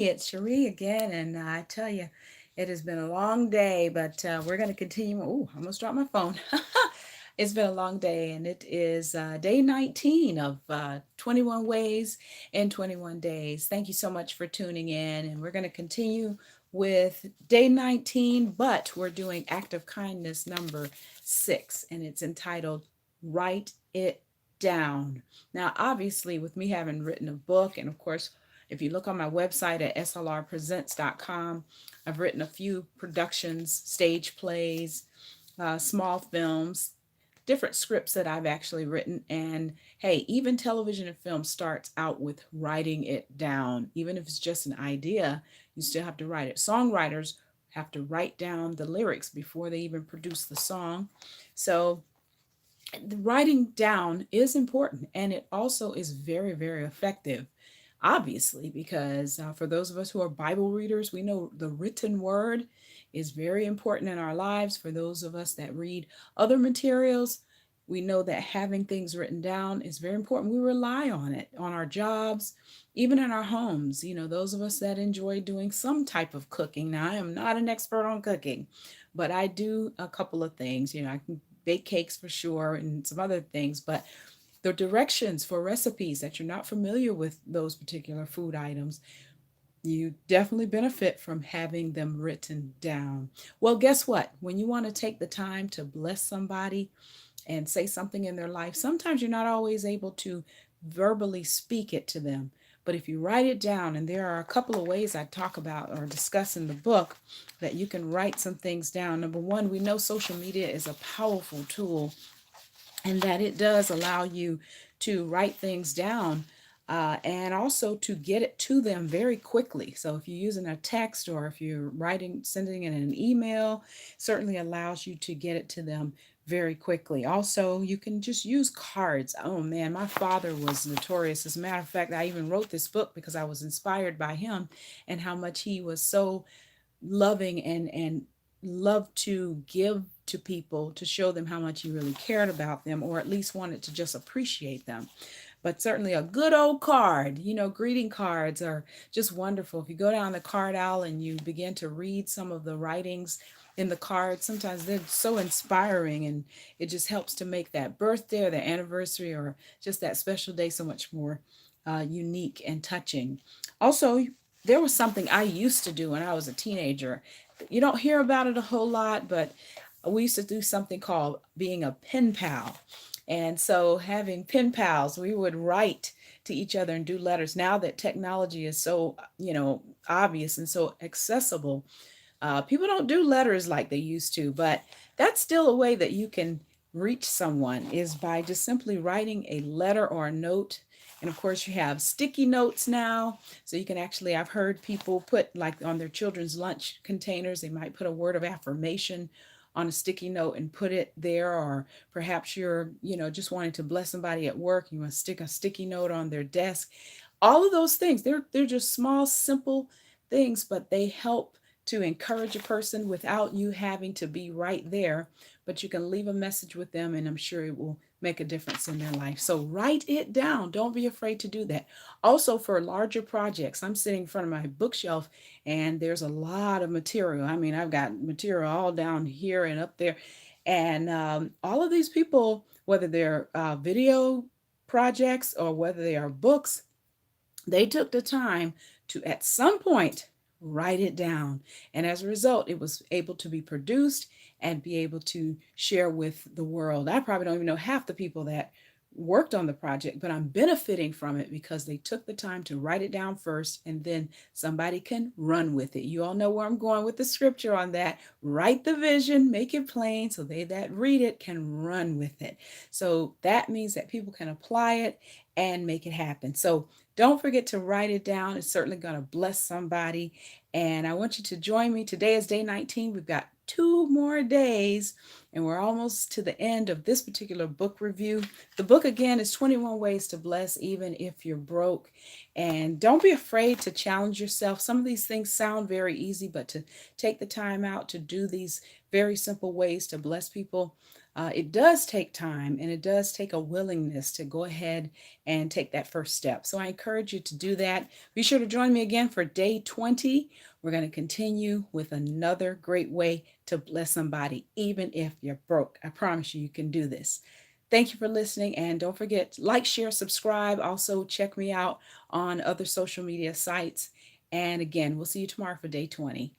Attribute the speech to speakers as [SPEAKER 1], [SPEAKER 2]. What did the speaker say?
[SPEAKER 1] It's Cherie again, and I tell you, it has been a long day, but we're going to continue. Oh, I almost dropped my phone. It's been a long day, and it is day 19 of 21 Ways in 21 Days. Thank you so much for tuning in, and we're going to continue with day 19, but we're doing Act of Kindness number 6, and it's entitled Write It Down. Now, obviously, with me having written a book, and of course, if you look on my website at slrpresents.com, I've written a few productions, stage plays, small films, different scripts that I've actually written. And hey, even television and film starts out with writing it down. Even if it's just an idea, you still have to write it. Songwriters have to write down the lyrics before they even produce the song. So the writing down is important, and it also is very, very effective, obviously, because for those of us who are Bible readers, we know the written word is very important in our lives. For those of us that read other materials, we know that having things written down is very important. We rely on it on our jobs, even in our homes. Those of us that enjoy doing some type of cooking. Now, I am not an expert on cooking, but I do a couple of things. I can bake cakes for sure and some other things, but the directions for recipes that you're not familiar with those particular food items, you definitely benefit from having them written down. Well, guess what? When you want to take the time to bless somebody and say something in their life, sometimes you're not always able to verbally speak it to them. But if you write it down, and there are a couple of ways I talk about or discuss in the book that you can write some things down. Number one, we know social media is a powerful tool, and that it does allow you to write things down, and also to get it to them very quickly. So if you're using a text or if you're sending it in an email, certainly allows you to get it to them very quickly. Also, you can just use cards. Oh man, my father was notorious. As a matter of fact, I even wrote this book because I was inspired by him and how much he was so loving and loved to give to people to show them how much he really cared about them, or at least wanted to just appreciate them. But certainly a good old card, greeting cards are just wonderful. If you go down the card aisle and you begin to read some of the writings in the cards, sometimes they're so inspiring, and it just helps to make that birthday or the anniversary or just that special day so much more unique and touching. Also, there was something I used to do when I was a teenager. You don't hear about it a whole lot, but we used to do something called being a pen pal. And so, having pen pals, we would write to each other and do letters. Now that technology is so, obvious and so accessible, people don't do letters like they used to, but that's still a way that you can reach someone, is by just simply writing a letter or a note. And of course, you have sticky notes now. So you can actually, I've heard people put like on their children's lunch containers, they might put a word of affirmation on a sticky note and put it there. Or perhaps you're, just wanting to bless somebody at work. You want to stick a sticky note on their desk. All of those things, they're just small, simple things, but they help to encourage a person without you having to be right there. But you can leave a message with them, and I'm sure it will make a difference in their life. So write it down. Don't be afraid to do that. Also, for larger projects, I'm sitting in front of my bookshelf and there's a lot of material. I mean, I've got material all down here and up there. And all of these people, whether they're video projects or whether they are books, they took the time to, at some point, write it down. And as a result, it was able to be produced and be able to share with the world. I probably don't even know half the people that worked on the project, but I'm benefiting from it because they took the time to write it down first, and then somebody can run with it. You all know where I'm going with the scripture on that. Write the vision, make it plain so they that read it can run with it. So that means that people can apply it and make it happen. So don't forget to write it down. It's certainly going to bless somebody. And I want you to join me. Today is day 19. We've got 2 more days And we're almost to the end of this particular book review. The book again is 21 Ways to Bless Even If You're Broke. And don't be afraid to challenge yourself. Some of these things sound very easy, but to take the time out to do these very simple ways to bless people, it does take time and it does take a willingness to go ahead and take that first step. So I encourage you to do that. Be sure to join me again for day 20. We're going to continue with another great way to bless somebody, even if you're broke. I promise you, you can do this. Thank you for listening. And don't forget, like, share, subscribe. Also, check me out on other social media sites. And again, we'll see you tomorrow for day 20.